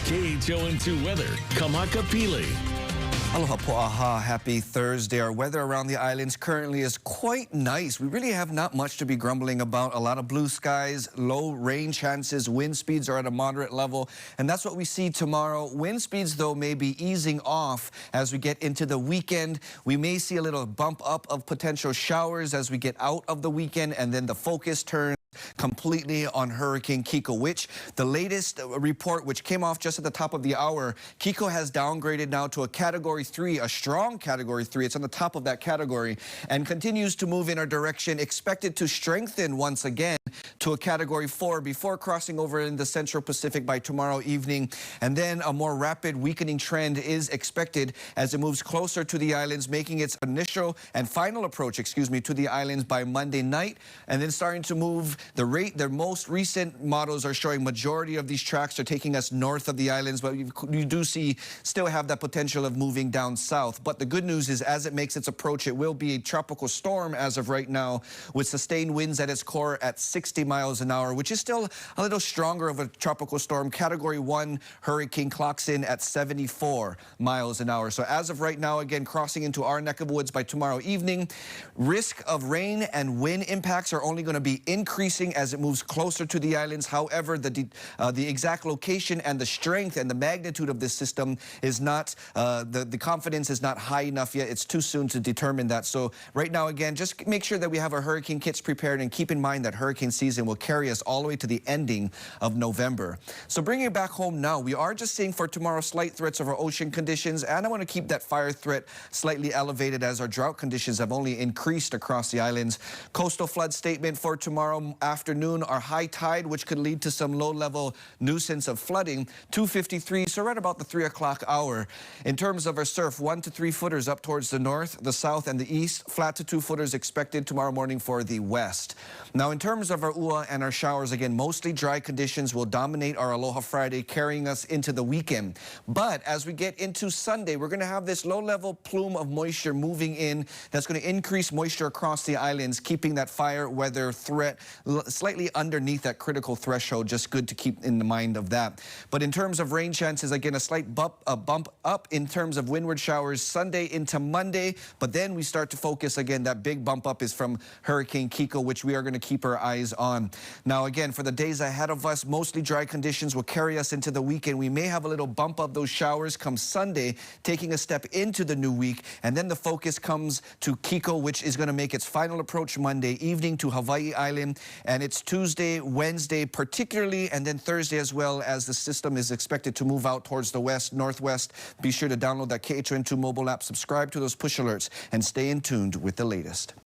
KHON2 weather, Kamaka Pili. Aloha po'aha, happy Thursday. Our weather around the islands currently is quite nice. We really have not much to be grumbling about. A lot of blue skies, low rain chances, wind speeds are at a moderate level, and that's what we see tomorrow. Wind speeds, though, may be easing off as we get into the weekend. We may see a little bump up of potential showers as we get out of the weekend, and then the focus turns completely on Hurricane Kiko, which the latest report, which came off just at the top of the hour, Kiko has downgraded now to a Category 3, a strong Category 3. It's on the top of that category and continues to move in our direction, expected to strengthen once again to a Category 4 before crossing over in the Central Pacific by tomorrow evening. And then a more rapid weakening trend is expected as it moves closer to the islands, making its initial and final approach, to the islands by Monday night, and then starting to move. Their most recent models are showing majority of these tracks are taking us north of the islands, but you do still have that potential of moving down south. But the good news is, as it makes its approach, it will be a tropical storm as of right now, with sustained winds at its core at 60 miles an hour, which is still a little stronger of a tropical storm. Category 1 hurricane clocks in at 74 miles an hour. So as of right now, again, crossing into our neck of the woods by tomorrow evening. Risk of rain and wind impacts are only going to be increasing as it moves closer to the islands. However, the exact location and the strength and the magnitude of this system is not, the confidence is not high enough yet. It's too soon to determine that. So right now, again, just make sure that we have our hurricane kits prepared, and keep in mind that hurricane season will carry us all the way to the ending of November. So bringing it back home now, we are just seeing for tomorrow slight threats of our ocean conditions, and I want to keep that fire threat slightly elevated as our drought conditions have only increased across the islands. Coastal flood statement for tomorrow afternoon, our high tide, which could lead to some low-level nuisance of flooding, 2:53, so right about the 3 o'clock hour. In terms of our surf, 1 to 3 footers up towards the north, the south, and the east. Flat to 2 footers expected tomorrow morning for the west. Now, in terms of our UA and our showers, again, mostly dry conditions will dominate our Aloha Friday, carrying us into the weekend. But as we get into Sunday, we're going to have this low-level plume of moisture moving in that's going to increase moisture across the islands, keeping that fire weather threat slightly underneath that critical threshold. Just good to keep in the mind of that. But in terms of rain chances, again, a slight bump up in terms of windward showers Sunday into Monday. But then we start to focus again. That big bump up is from Hurricane Kiko, which we are going to keep our eyes on. Now, again, for the days ahead of us, mostly dry conditions will carry us into the weekend. We may have a little bump of those showers come Sunday, taking a step into the new week. And then the focus comes to Kiko, which is going to make its final approach Monday evening to Hawaii Island. And it's Tuesday, Wednesday particularly, and then Thursday as well, as the system is expected to move out towards the west, northwest. Be sure to download that KHON2 mobile app, subscribe to those push alerts, and stay in tuned with the latest.